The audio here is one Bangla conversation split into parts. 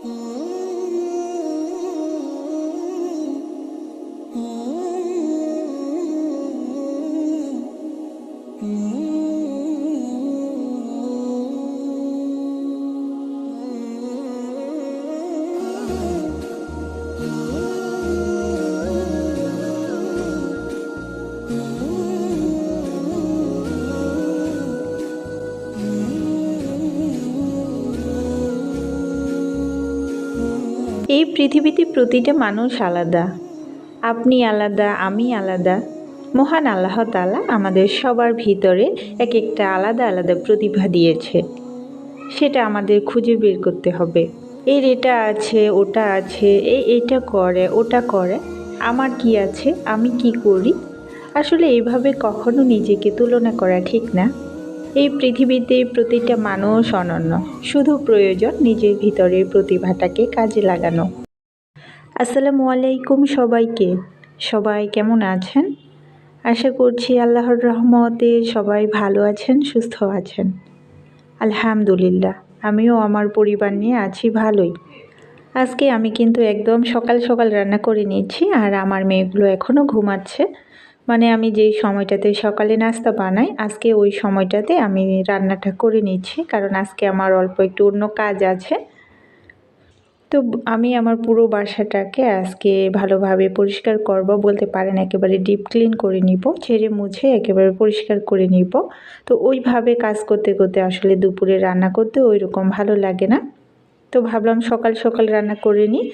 এই পৃথিবীতে প্রতিটা মানুষ আলাদা। আপনি আলাদা, আমি আলাদা। মহান আল্লাহ তাআলা আমাদের সবার ভিতরে এক একটা আলাদা আলাদা প্রতিভা দিয়েছে। সেটা আমাদের খুঁজে বের করতে হবে। এর এটা আছে, ওটা আছে, এটা করে, ওটা করে। আমার কি আছে, আমি কি করি? আসলে এইভাবে কখনো নিজেকে তুলনা করা ঠিক না। এই পৃথিবীতে প্রতিটা মানুষ অনন্য, শুধু প্রয়োজন নিজের ভিতরের প্রতিভাটাকে কাজে লাগানো। আসসালামু আলাইকুম সবাইকে। সবাই কেমন আছেন? আশা করছি আল্লাহর রহমতে সবাই ভালো আছেন, সুস্থ আছেন। আলহামদুলিল্লাহ, আমিও আমার পরিবার নিয়ে আছি ভালোই। আজকে আমি কিন্তু একদম সকাল সকাল রান্না করে নিচ্ছি, আর আমার মেয়েগুলো এখনও ঘুমাচ্ছে। মানে আমি যেই সময়টাতে সকালে নাস্তা বানাই, আজকে ওই সময়টাতে আমি রান্নাটা করে নিচ্ছি, কারণ আজকে আমার অল্প একটু অন্য কাজ আছে। তো আমি আমার পুরো বাসাটাকে আজকে ভালোভাবে পরিষ্কার করব, বলতে পারেন একেবারে ডিপ ক্লিন করে নিব, ঝেড়ে মুছে একেবারে পরিষ্কার করে নিব। তো ওইভাবে কাজ করতে করতে আসলে দুপুরে রান্না করতে ওই রকম ভালো লাগে না। তো ভাবলাম সকাল সকাল রান্না করে নিই।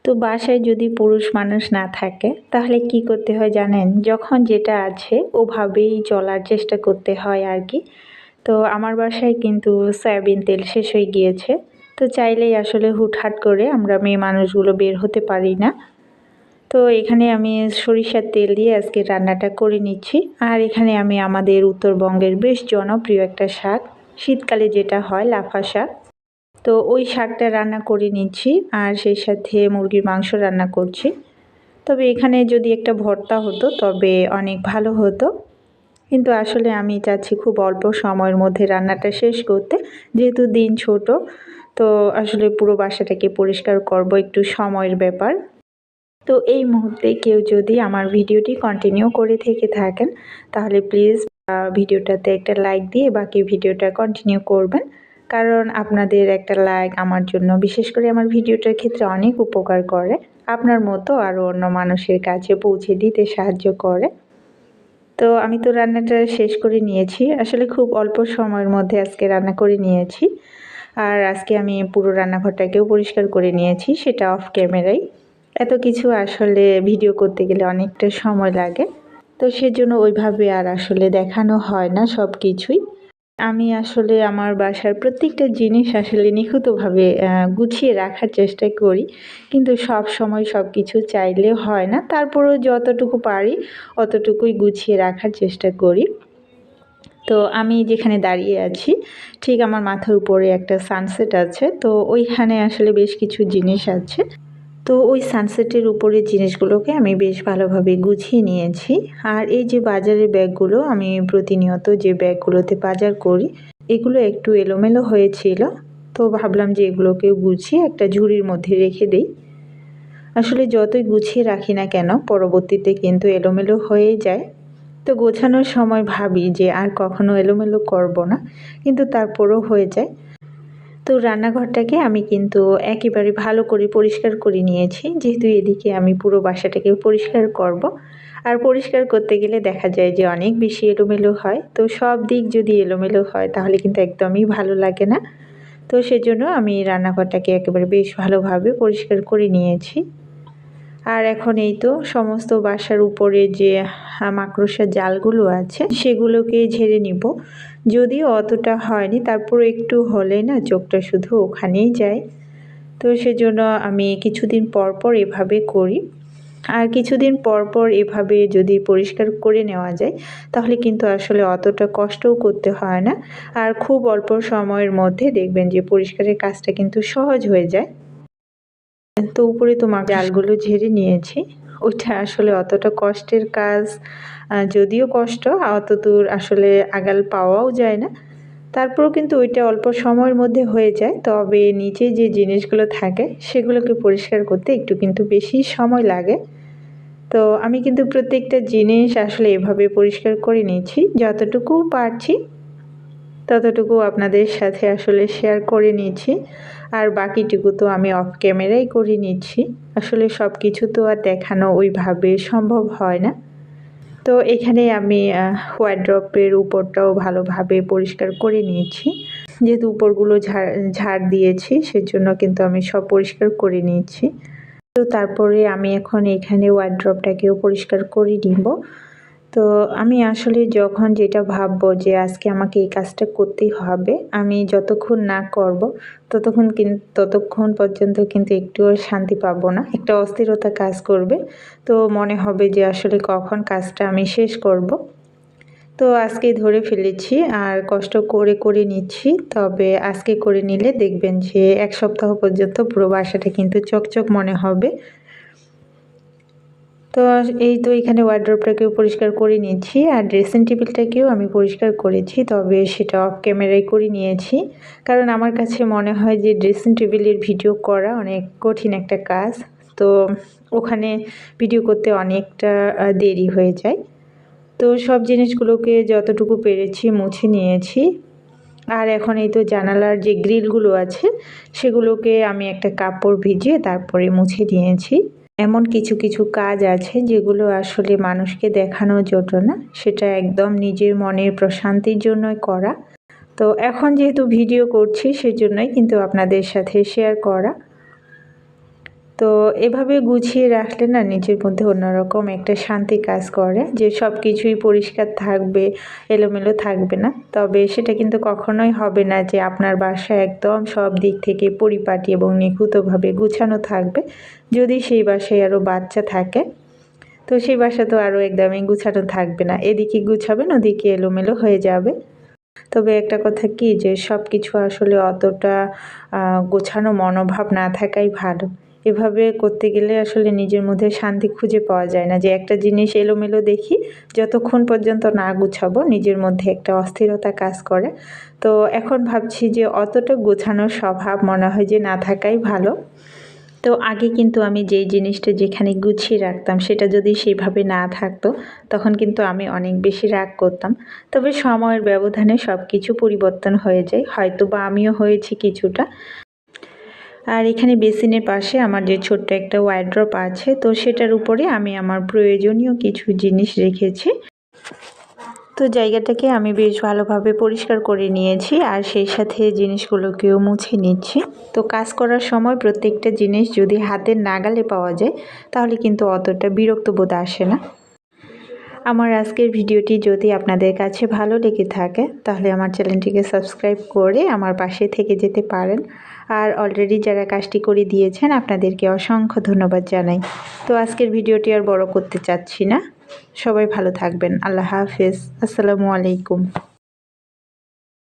তো বাসায় যদি পুরুষ মানুষ না থাকে তাহলে কি করতে হয় জানেন? যখন যেটা আছে ওভাবেই চলার চেষ্টা করতে হয় আর কি। তো আমার বাসায় কিন্তু সয়াবিন তেল শেষ হয়ে গিয়েছে। তো চাইলেই আসলে হুটহাট করে আমরা মেয়ে মানুষগুলো বের হতে পারি না। তো এখানে আমি সরিষার তেল দিয়ে আজকে রান্নাটা করে নিচ্ছি। আর এখানে আমি আমাদের উত্তরবঙ্গের বেশ জনপ্রিয় একটা শাক, শীতকালে যেটা হয় লাফা শাক, তো ওই শাকটা রান্না করে নিচ্ছি। আর সেই সাথে মুরগির মাংস রান্না করছি। তবে এখানে যদি একটা ভর্তা হতো তবে অনেক ভালো হতো, কিন্তু আসলে আমি চাচ্ছি খুব অল্প সময়ের মধ্যে রান্নাটা শেষ করতে, যেহেতু দিন ছোট। তো আসলে পুরো বাসাটাকে পরিষ্কার করব, একটু সময়ের ব্যাপার। তো এই মুহূর্তে কেউ যদি আমার ভিডিওটি কন্টিনিউ করে থেকে থাকেন তাহলে প্লিজ ভিডিওটাতে একটা লাইক দিয়ে বাকি ভিডিওটা কন্টিনিউ করবেন, কারণ আপনাদের একটা লাইক আমার জন্য, বিশেষ করে আমার ভিডিওটার ক্ষেত্রে অনেক উপকার করে, আপনার মতো আরও অন্য মানুষের কাছে পৌঁছে দিতে সাহায্য করে। তো আমি তো রান্নাটা শেষ করে নিয়েছি, আসলে খুব অল্প সময়ের মধ্যে আজকে রান্না করে নিয়েছি। আর আজকে আমি পুরো রান্নাঘরটাকেও পরিষ্কার করে নিয়েছি, সেটা অফ ক্যামেরায়। এত কিছু আসলে ভিডিও করতে গেলে অনেকটা সময় লাগে, তো সেজন্য ওইভাবে আর আসলে দেখানো হয় না সব কিছুই। আমি আসলে আমার বাসার প্রত্যেকটা জিনিস আসলে নিখুঁতভাবে গুছিয়ে রাখার চেষ্টা করি, কিন্তু সব সময় সব কিছু চাইলে হয় না। তারপরেও যতটুকু পারি অতটুকুই গুছিয়ে রাখার চেষ্টা করি। তো আমি যেখানে দাঁড়িয়ে আছি ঠিক আমার মাথার উপরে একটা সানসেট আছে, তো ওইখানে আসলে বেশ কিছু জিনিস আছে। তো ওই সানসেটের উপরের জিনিসগুলোকে আমি বেশ ভালোভাবে গুছিয়ে নিয়েছি। আর এই যে বাজারের ব্যাগগুলো, আমি প্রতিনিয়ত যে ব্যাগগুলোতে বাজার করি এগুলো একটু এলোমেলো হয়েছিল। তো ভাবলাম যে এগুলোকেও গুছিয়ে একটা ঝুড়ির মধ্যে রেখে দিই। আসলে যতই গুছিয়ে রাখি না কেন পরবর্তীতে কিন্তু এলোমেলো হয়ে যায়। তো গোছানোর সময় ভাবি যে আর কখনো এলোমেলো করব না, কিন্তু তারপরও হয়ে যায়। তো রান্নাঘরটাকে আমি কিন্তু একেবারে ভালো করে পরিষ্কার করে নিয়েছি, যেহেতু এদিকে আমি পুরো বাসাটাকে পরিষ্কার করব। আর পরিষ্কার করতে গেলে দেখা যায় যে অনেক বেশি এলোমেলো হয়, তো সব দিক যদি এলোমেলো হয় তাহলে কিন্তু একদমই ভালো লাগে না। তো সেজন্য আমি রান্নাঘরটাকে একেবারে বেশ ভালোভাবে পরিষ্কার করে নিয়েছি। আর এখন এই তো সমস্ত বাসার উপরে যে মাকড়সার জালগুলো আছে সেগুলোকে ঝেড়ে নিব। যদিও অতটা হয়নি, তারপর একটু হলে না চোখটা শুধু ওখানেই যায়। তো সেজন্য আমি কিছুদিন পর পর এভাবে করি। আর কিছুদিন পর পর এভাবে যদি পরিষ্কার করে নেওয়া যায় তাহলে কিন্তু আসলে অতটা কষ্টও করতে হয় না। আর খুব অল্প সময়ের মধ্যে দেখবেন যে পরিষ্কারের কাজটা কিন্তু সহজ হয়ে যায়। তো উপরে তোমার জালগুলো ঝেড়ে নিয়েছি, ওইটা আসলে অতটা কষ্টের কাজ, যদিও কষ্ট অতদূর আসলে আগাল পাওয়াও যায় না। তারপরেও কিন্তু ওইটা অল্প সময়ের মধ্যে হয়ে যায়, তবে নিচে যে জিনিসগুলো থাকে সেগুলোকে পরিষ্কার করতে একটু কিন্তু বেশি সময় লাগে। তো আমি কিন্তু প্রত্যেকটা জিনিস আসলে এভাবে পরিষ্কার করে নিয়েছি, যতটুকু পারছি ততটুকু আপনাদের সাথে আসলে শেয়ার করে নিচ্ছি, আর বাকিটুকু তো আমি অফ ক্যামেরাই করে নিচ্ছি। আসলে সব কিছু তো আর দেখানো ওইভাবে সম্ভব হয় না। তো এখানে আমি ওয়ার্ড্রপের উপরটাও ভালোভাবে পরিষ্কার করে নিয়েছি, যেহেতু উপরগুলো ঝাড় দিয়েছি সেজন্য কিন্তু আমি সব পরিষ্কার করে নিয়েছি। তো তারপরে আমি এখন এখানে ওয়ার্ড্রপটাকেও পরিষ্কার করে নিব। তো আমি আসলে যখন যেটা ভাববো যে আজকে আমাকে এই কাজটা করতেই হবে, আমি যতক্ষণ না করব ততক্ষণ পর্যন্ত কিন্তু একটুও শান্তি পাবো না, একটা অস্থিরতা কাজ করবে। তো মনে হবে যে আসলে কখন কাজটা আমি শেষ করব। তো আজকে ধরে ফেলেছি আর কষ্ট করে করে নিচ্ছি, তবে আজকে করে নিলে দেখবেন যে এক সপ্তাহ পর্যন্ত পুরো বাসাটা কিন্তু চকচক মনে হবে। তো এই তো এখানে ওয়ার্ড্রপটাকেও পরিষ্কার করে নিচ্ছি, আর ড্রেসিং টেবিলটাকেও আমি পরিষ্কার করেছি, তবে সেটা অফ ক্যামেরায় করে নিয়েছি। কারণ আমার কাছে মনে হয় যে ড্রেসিং টেবিলের ভিডিও করা অনেক কঠিন একটা কাজ। তো ওখানে ভিডিও করতে অনেকটা দেরি হয়ে যায়। তো সব জিনিসগুলোকে যতটুকু পেরেছি মুছে নিয়েছি। আর এখন এই তো জানালার যে গ্রিলগুলো আছে সেগুলোকে আমি একটা কাপড় ভিজিয়ে তারপরে মুছে নিয়েছি। এমন কিছু কিছু কাজ আছে যেগুলো আসলে মানুষকে দেখানোর জন্য না, সেটা একদম নিজের মনের প্রশান্তির জন্যই করা। তো এখন যেহেতু ভিডিও করছি সেজন্যই কিন্তু আপনাদের সাথে শেয়ার করা। তো এভাবে গুছিয়ে রাখলে না নিজের মধ্যে অন্যরকম একটা শান্তি কাজ করে, যে সব কিছুই পরিষ্কার থাকবে, এলোমেলো থাকবে না। তবে সেটা কিন্তু কখনোই হবে না যে আপনার বাসা একদম সব দিক থেকে পরিপাটি এবং নিখুঁতভাবে গুছানো থাকবে। যদি সেই বাসায় আরও বাচ্চা থাকে তো সেই বাসা তো আরও একদমই গুছানো থাকবে না, এদিকে গুছাবেন ওদিকে এলোমেলো হয়ে যাবে। তবে একটা কথা কি, যে সব কিছু আসলে অতটা গোছানো মনোভাব না থাকাই ভালো। এভাবে করতে গেলে আসলে নিজের মধ্যে শান্তি খুঁজে পাওয়া যায় না, যে একটা জিনিস এলোমেলো দেখি যতক্ষণ পর্যন্ত না গুছাবো নিজের মধ্যে একটা অস্থিরতা কাজ করে। তো এখন ভাবছি যে অতটা গোছানোর স্বভাব মনে হয় যে না থাকাই ভালো। তো আগে কিন্তু আমি যেই জিনিসটা যেখানে গুছিয়ে রাখতাম সেটা যদি সেইভাবে না থাকতো তখন কিন্তু আমি অনেক বেশি রাগ করতাম। তবে সময়ের ব্যবধানে সব কিছু পরিবর্তন হয়ে যায়, হয়তো বা আমিও হয়েছি কিছুটা। আর এখানে বেসিনের পাশে আমার যে ছোট্ট একটা ওয়ার্ড্রপ আছে, তো সেটার উপরে আমি আমার প্রয়োজনীয় কিছু জিনিস রেখেছি। তো জায়গাটাকে আমি বেশ ভালোভাবে পরিষ্কার করে নিয়েছি, আর সেই সাথে জিনিসগুলোকেও মুছে নিচ্ছি। তো কাজ করার সময় প্রত্যেকটা জিনিস যদি হাতের নাগালে পাওয়া যায় তাহলে কিন্তু অতটা বিরক্ত বোধ আসে না। আমার আজকের ভিডিওটি যদি আপনাদের কাছে ভালো লেগে থাকে তাহলে আমার চ্যানেলটিকে সাবস্ক্রাইব করে আমার পাশে থেকে যেতে পারেন। আর অলরেডি যারা কাজটি করে দিয়েছেন আপনাদেরকে অসংখ্য ধন্যবাদ জানাই। তো আজকের ভিডিওটি আর বড় করতে চাচ্ছি না। সবাই ভালো থাকবেন। আল্লাহ হাফেজ। আসসালামু আলাইকুম।